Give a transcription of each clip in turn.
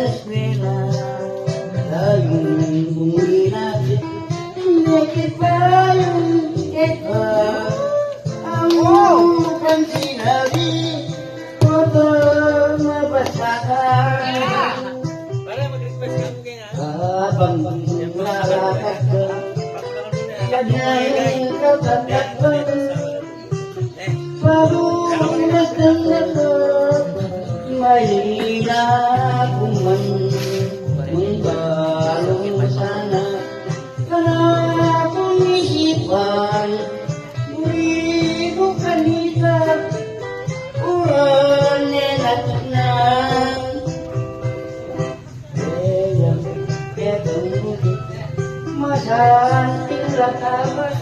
escuela hay un gimnasio de que payo que amo cantina vi foto mabasaka Para mag-request ka mo kaya abang malalakas ka ganyan katapat parulas ng lakas mahina kuman mengbalong sana karena pengisipan ibu kanita uran enak na yang ketemu masa tinggal kabar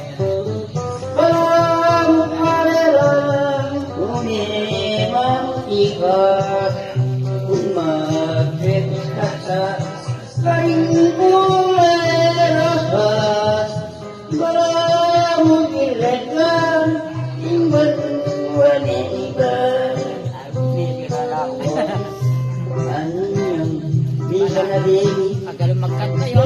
pamaleran memang ikat umat kata kain mulai rasas baramu dilekan imban wanita anyang bisa na din Magaling magkanta yun.